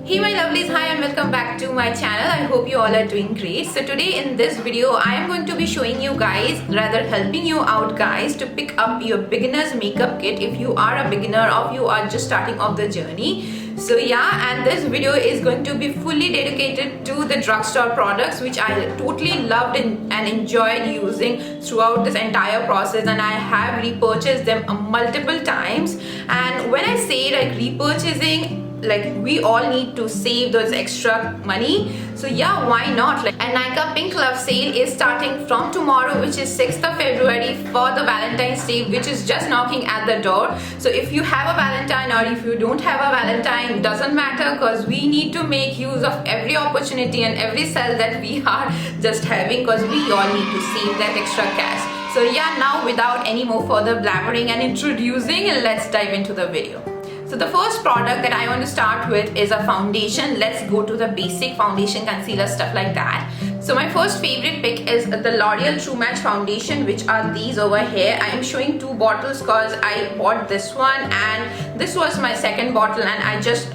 Hey my lovelies, hi and welcome back to my channel. I hope you all are doing great. So today in this video I am going to be showing you guys, rather helping you out guys, to pick up your beginner's makeup kit if you are a beginner or you are just starting off the journey. So yeah, and this video is going to be fully dedicated to the drugstore products which I totally loved and enjoyed using throughout this entire process, and I have repurchased them multiple times. And when I say like repurchasing, like we all need to save those extra money, so yeah, why not? Like, and Nykaa Pink Love sale is starting from tomorrow, which is 6th of February, for the Valentine's Day, which is just knocking at the door. So if you have a Valentine or if you don't have a Valentine, doesn't matter, because we need to make use of every opportunity and every sale that we are just having, because we all need to save that extra cash. So yeah, now without any more further blabbering and introducing, let's dive into the video. So the first product that I want to start with is a foundation. Let's go to the basic foundation, concealer, stuff like that. So my first favorite pick is the L'Oreal True Match foundation, which are these over here. I am showing two bottles because I bought this one and this was my second bottle, and I just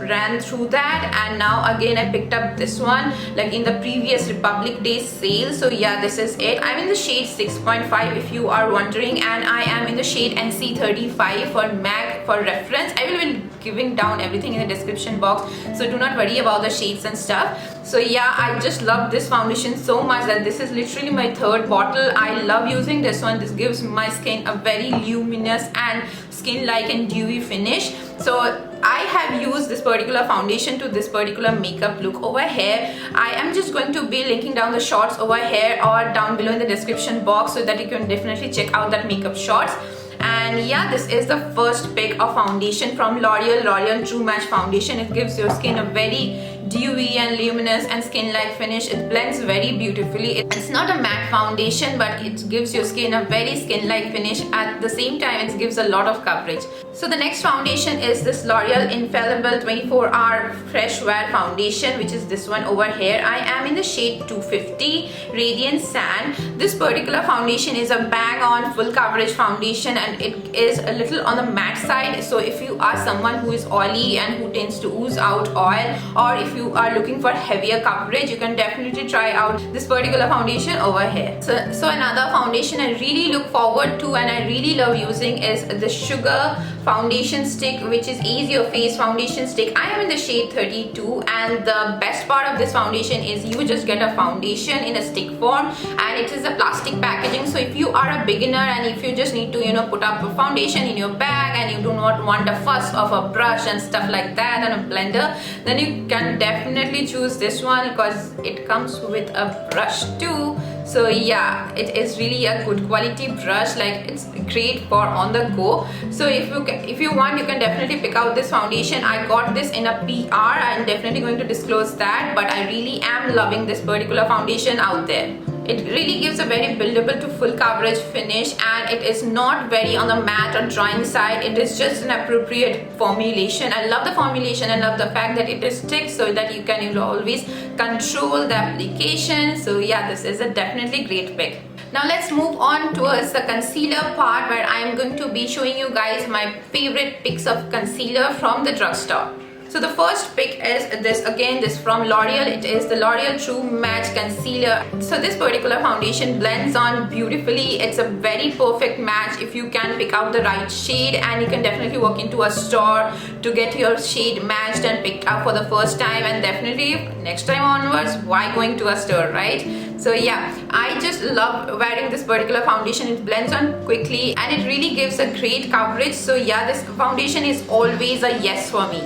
ran through that, and now again I picked up this one like in the previous Republic Day sale. So yeah, this is it. I'm in the shade 6.5 if you are wondering, and I am in the shade NC35 for MAC for reference. I will be giving down everything in the description box, so do not worry about the shades and stuff. So yeah, I just love this foundation so much that this is literally my third bottle. I love using this one. This gives my skin a very luminous and skin-like and dewy finish. So I have used this particular foundation to this particular makeup look over here. I am just going to be linking down the shots over here or down below in the description box, so that you can definitely check out that makeup shots. And yeah, this is the first pick of foundation from L'Oreal True Match foundation. It gives your skin a very dewy and luminous and skin-like finish. It blends very beautifully. It's not a matte foundation, but it gives your skin a very skin-like finish. At the same time, it gives a lot of coverage. So the next foundation is this L'Oreal Infallible 24-Hour Fresh Wear foundation, which is this one over here. I am in the shade 250 Radiant Sand. This particular foundation is a bang-on full coverage foundation, and it is a little on the matte side. So if you are someone who is oily and who tends to ooze out oil, or if you are looking for heavier coverage, you can definitely try out this particular foundation over here. So another foundation I really look forward to and I really love using is the Sugar foundation stick, which is Ease Your Face foundation stick. I am in the shade 32, and the best part of this foundation is you just get a foundation in a stick form, and it is a plastic packaging. So if you are a beginner and if you just need to put up a foundation in your bag and you do not want a fuss of a brush and stuff like that and a blender, then you can definitely choose this one, because it comes with a brush too. So yeah, it is really a good quality brush, like it's great for on the go. So if you want, you can definitely pick out this foundation. I got this in a PR. I'm definitely going to disclose that, but I really am loving this particular foundation out there. It really gives a very buildable to full coverage finish, and it is not very on the matte or drying side. It is just an appropriate formulation. I love the formulation and love the fact that it is thick, so that you can always control the application. So yeah, this is a definitely great pick. Now let's move on towards the concealer part, where I am going to be showing you guys my favorite picks of concealer from the drugstore. So the first pick is this from L'Oreal. It is the L'Oreal True Match Concealer. So this particular foundation blends on beautifully. It's a very perfect match if you can pick out the right shade, and you can definitely walk into a store to get your shade matched and picked up for the first time, and definitely next time onwards, why going to a store, right? So yeah, I just love wearing this particular foundation. It blends on quickly and it really gives a great coverage. So yeah, this foundation is always a yes for me.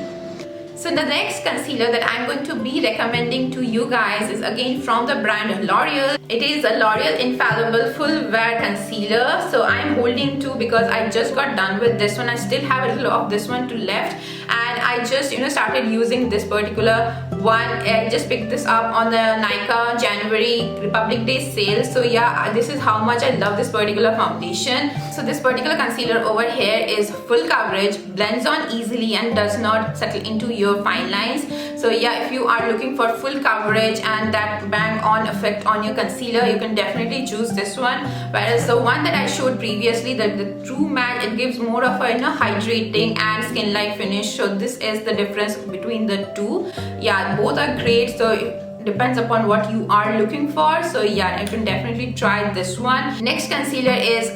So the next concealer that I'm going to be recommending to you guys is again from the brand L'Oreal. It is a L'Oreal Infallible Full Wear Concealer. So I'm holding two because I just got done with this one. I still have a little of this one to left, and I just started using this particular one. I just picked this up on the Nykaa January Republic Day sale. So yeah, this is how much I love this particular foundation. So this particular concealer over here is full coverage, blends on easily and does not settle into your fine lines. So yeah, if you are looking for full coverage and that bang on effect on your concealer, you can definitely choose this one. Whereas the one that I showed previously, the True Matte, it gives more of a hydrating and skin like finish. So this is the difference between the two. Yeah, both are great, so it depends upon what you are looking for. So yeah, you can definitely try this one. Next concealer is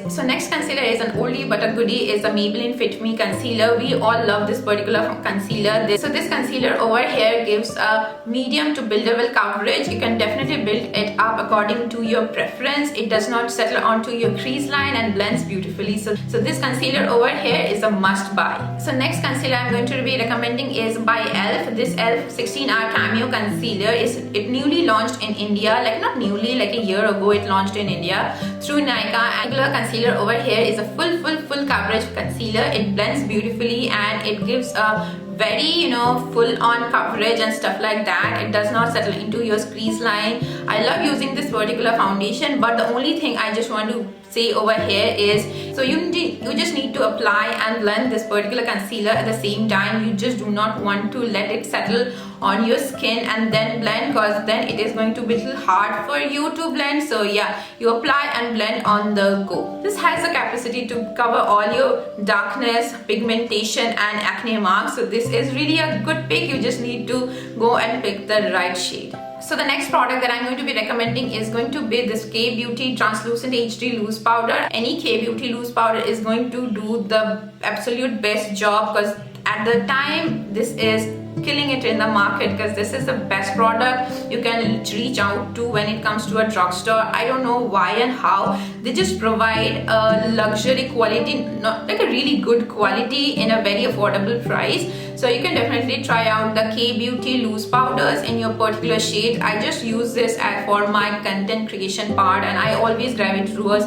an oldie but a goodie, is the Maybelline Fit Me concealer. We all love this particular concealer. So this concealer over here gives a medium to buildable coverage. You can definitely build it up according to your preference. It does not settle onto your crease line and blends beautifully. So this concealer over here is a must buy. So next concealer I'm going to be recommending is by e.l.f. This e.l.f. 16-hour Camo concealer it newly launched in India, like not newly, like a year ago it launched in India through Nykaa. Angular concealer over here is a full coverage concealer. It blends beautifully and it gives a very full on coverage and stuff like that. It does not settle into your crease line. I love using this particular foundation, but the only thing I just want to say over here is, so you just need to apply and blend this particular concealer at the same time. You just do not want to let it settle on your skin and then blend, because then it is going to be a little hard for you to blend. So yeah, you apply and blend on the go. This has the capacity to cover all your darkness, pigmentation and acne marks. So this is really a good pick. You just need to go and pick the right shade. So the next product that I'm going to be recommending is going to be this K-Beauty Translucent HD Loose Powder. Any K-Beauty Loose Powder is going to do the absolute best job, because at the time this is killing it in the market, because this is the best product you can reach out to when it comes to a drugstore. I don't know why and how. They just provide a luxury quality, not like a really good quality in a very affordable price. So you can definitely try out the K-Beauty loose powders in your particular shade. I just use this for my content creation part, and I always gravitate towards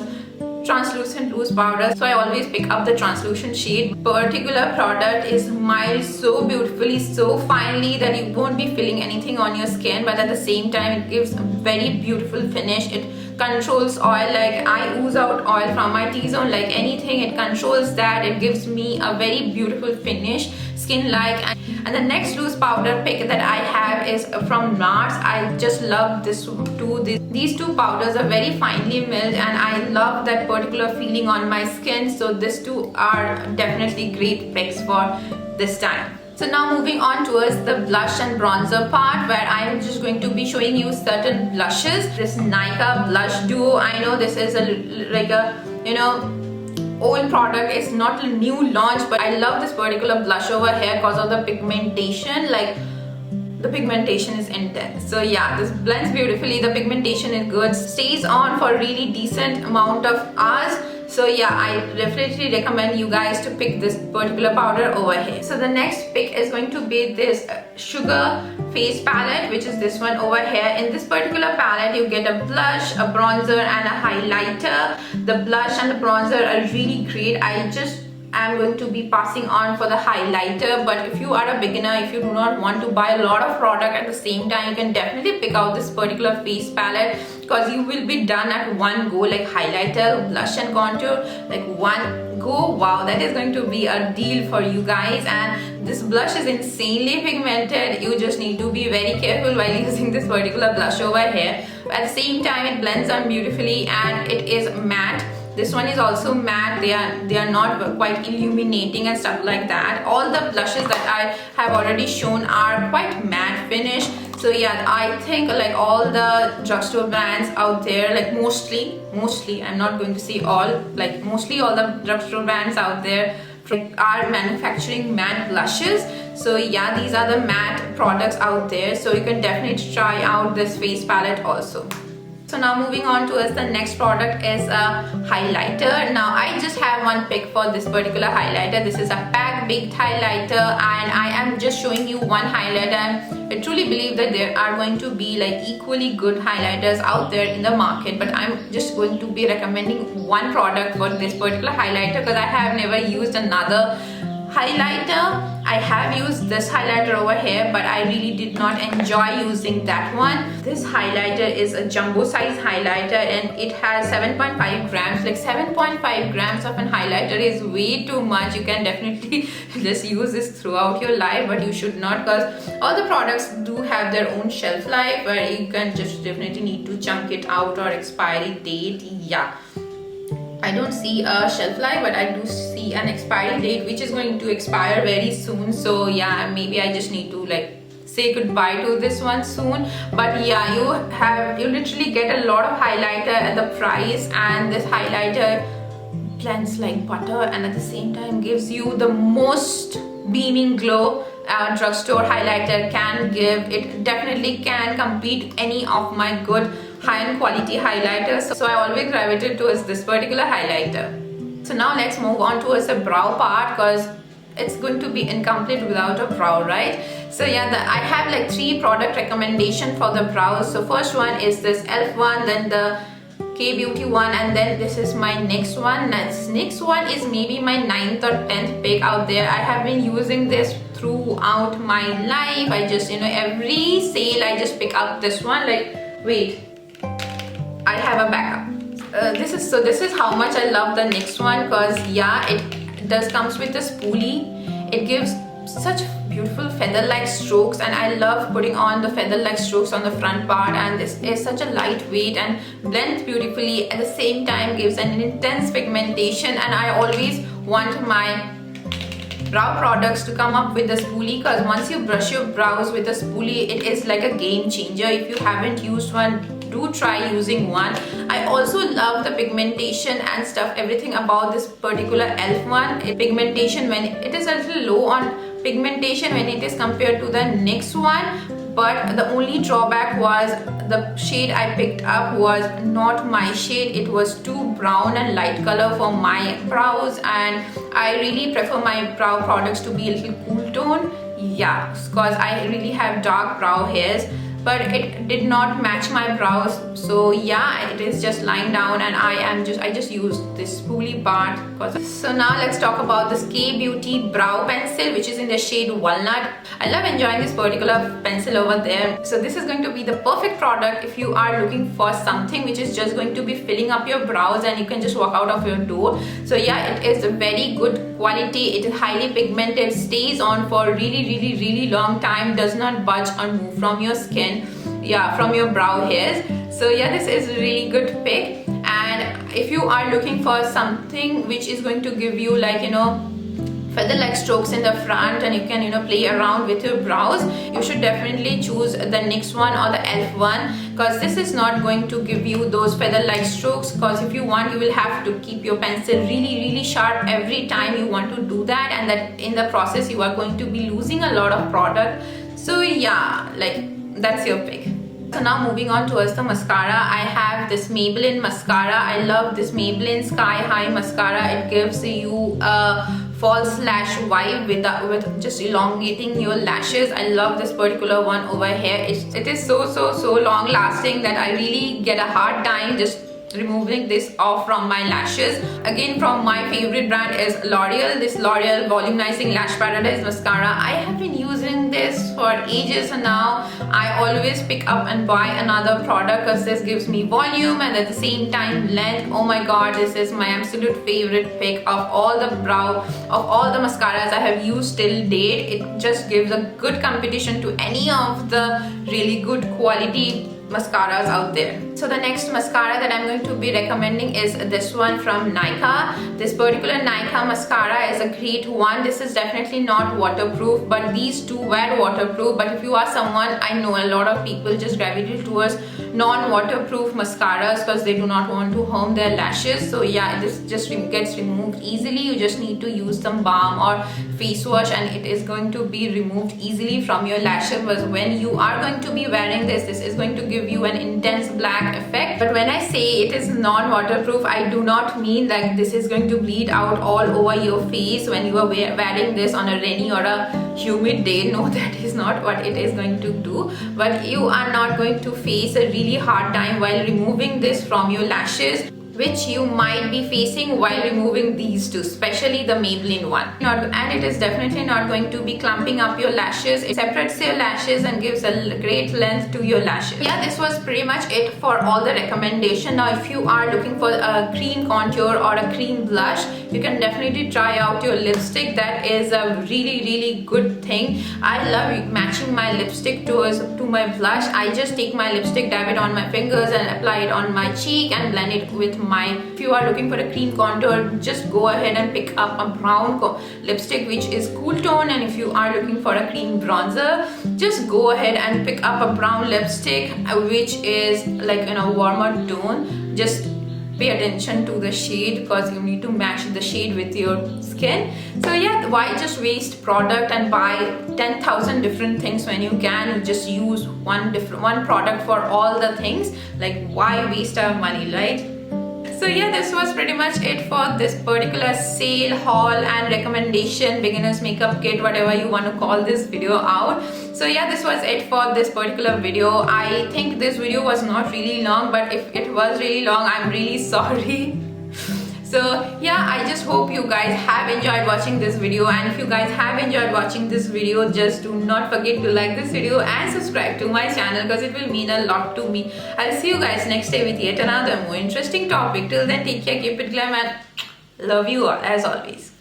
translucent loose powder, so I always pick up the translucent shade. Particular product is mild so beautifully, so finely that you won't be feeling anything on your skin, but at the same time it gives a very beautiful finish. It controls oil, like I ooze out oil from my T-zone like anything. It controls that. It gives me a very beautiful finish, skin like. And the next loose powder pick that I have is from NARS. I just love this too. These two powders are very finely milled and I love that particular feeling on my skin. So these two are definitely great picks for this time. So now moving on towards the blush and bronzer part, where I am just going to be showing you certain blushes. This Nykaa blush duo. I know this is like a old product. It's not a new launch, but I love this particular blush over here because of the pigmentation. Like the pigmentation is intense. So yeah, this blends beautifully. The pigmentation is good, stays on for a really decent amount of hours. So yeah, I definitely recommend you guys to pick this particular powder over here. So the next pick is going to be this Sugar face palette, which is this one over here. In this particular palette you get a blush, a bronzer and a highlighter. The blush and the bronzer are really great. I'm going to be passing on for the highlighter, but if you are a beginner, if you do not want to buy a lot of product at the same time, you can definitely pick out this particular face palette, because you will be done at one go, like highlighter, blush and contour, like one go. Wow, that is going to be a deal for you guys. And this blush is insanely pigmented. You just need to be very careful while using this particular blush over here. At the same time, it blends on beautifully and it is matte. This one is also matte. They are not quite illuminating and stuff like that. All the blushes that I have already shown are quite matte finish. So yeah, I think like all the drugstore brands out there, like mostly, I'm not going to say all, like mostly all the drugstore brands out there are manufacturing matte blushes. So yeah, these are the matte products out there. So you can definitely try out this face palette also. So now moving on towards the next product is a highlighter. Now I just have one pick for this particular highlighter. This is a Pack Baked highlighter and I am just showing you one highlighter. I truly believe that there are going to be like equally good highlighters out there in the market, but I'm just going to be recommending one product for this particular highlighter because I have never used another highlighter. I have used this highlighter over here, but I really did not enjoy using that one. This highlighter is a jumbo size highlighter and it has 7.5 grams. Like 7.5 grams of an highlighter is way too much. You can definitely just use this throughout your life, but you should not, because all the products do have their own shelf life where you can just definitely need to chunk it out, or expiry date. Yeah, I don't see a shelf life, but I do see an expiry date which is going to expire very soon. So yeah, maybe I just need to like say goodbye to this one soon. But yeah, you literally get a lot of highlighter at the price, and this highlighter blends like butter and at the same time gives you the most beaming glow drugstore highlighter can give. It definitely can compete any of my good high-end quality highlighters, so I always gravitate towards this particular highlighter. So now let's move on towards the brow part, because it's going to be incomplete without a brow, right? So yeah, I have like 3 product recommendations for the brows. So first one is this e.l.f. one, then the K-Beauty one, and then this is my next one. Next one is maybe my 9th or 10th pick out there. I have been using this throughout my life. I just, every sale I just pick out this one. Like, wait, I have a backup. This is how much I love the next one, because yeah, it does comes with a spoolie. It gives such beautiful feather-like strokes, and I love putting on the feather-like strokes on the front part, and this is such a lightweight and blends beautifully, at the same time gives an intense pigmentation. And I always want my brow products to come up with a spoolie, because once you brush your brows with a spoolie, it is like a game changer. If you haven't used one, do try using one. I also love the pigmentation and stuff, everything about this particular e.l.f. one. Pigmentation, when it is a little low on pigmentation when it is compared to the next one, but the only drawback was the shade I picked up was not my shade. It was too brown and light color for my brows, and I really prefer my brow products to be a little cool tone. Yeah, because I really have dark brow hairs, but it did not match my brows. So yeah, it is just lying down, and I just used this spoolie part. So now let's talk about this K-Beauty brow pencil, which is in the shade Walnut. I love enjoying this particular pencil over there. So this is going to be the perfect product if you are looking for something which is just going to be filling up your brows and you can just walk out of your door. So yeah, it is a very good quality. It is highly pigmented, stays on for really long time, does not budge or move from your skin, yeah, from your brow hairs. So yeah, this is a really good pick. And if you are looking for something which is going to give you like, feather-like strokes in the front, and you can play around with your brows, you should definitely choose the next one or the e.l.f. one, because this is not going to give you those feather-like strokes. Because if you want, you will have to keep your pencil really sharp every time you want to do that, and that in the process you are going to be losing a lot of product. So yeah, like that's your pick. So now moving on towards the mascara, I have this Maybelline mascara. I love this Maybelline Sky High mascara. It gives you a false lash vibe with just elongating your lashes. I love this particular one over here. It is so long lasting that I really get a hard time just removing this off from my lashes. Again, from my favorite brand is LOreal, this LOreal Volumizing Lash Paradise mascara. I have been using this for ages, and now I always pick up and buy another product because this gives me volume and at the same time length. Oh my god, this is my absolute favorite pick of all the mascaras I have used till date. It just gives a good competition to any of the really good quality mascaras out there. So the next mascara that I'm going to be recommending is this one from Nykaa. This particular Nykaa mascara is a great one. This is definitely not waterproof, but these two were waterproof. But if you are someone, I know a lot of people just gravitate towards non-waterproof mascaras because they do not want to harm their lashes. So yeah, this just gets removed easily. You just need to use some balm or face wash and it is going to be removed easily from your lashes. But when you are going to be wearing this is going to give you an intense black effect. But when I say it is non-waterproof, I do not mean that this is going to bleed out all over your face when you are wearing this on a rainy or a humid day. No, that is not what it is going to do. But you are not going to face a really hard time while removing this from your lashes. which you might be facing while removing these two, especially the Maybelline one. And it is definitely not going to be clumping up your lashes. It separates your lashes and gives a great length to your lashes. Yeah, this was pretty much it for all the recommendation. Now if you are looking for a cream contour or a cream blush, you can definitely try out your lipstick. That is a really good thing. I love matching my lipstick to my blush. I just take my lipstick, dab it on my fingers and apply it on my cheek and blend it with my. If you are looking for a cream contour, just go ahead and pick up a brown lipstick which is cool tone, and if you are looking for a cream bronzer, just go ahead and pick up a brown lipstick which is like in a warmer tone. Just pay attention to the shade because you need to match the shade with your skin. So yeah, why just waste product and buy 10,000 different things when you can just use one product for all the things? Like, why waste our money, right? So yeah, this was pretty much it for this particular sale, haul and recommendation, beginner's makeup kit, whatever you want to call this video out. So yeah, this was it for this particular video. I think this video was not really long, but if it was really long, I'm really sorry. So yeah, I just hope you guys have enjoyed watching this video, and if you guys have enjoyed watching this video, just do not forget to like this video and subscribe to my channel because it will mean a lot to me. I'll see you guys next time with yet another more interesting topic. Till then, take care, keep it glam, and love you all as always.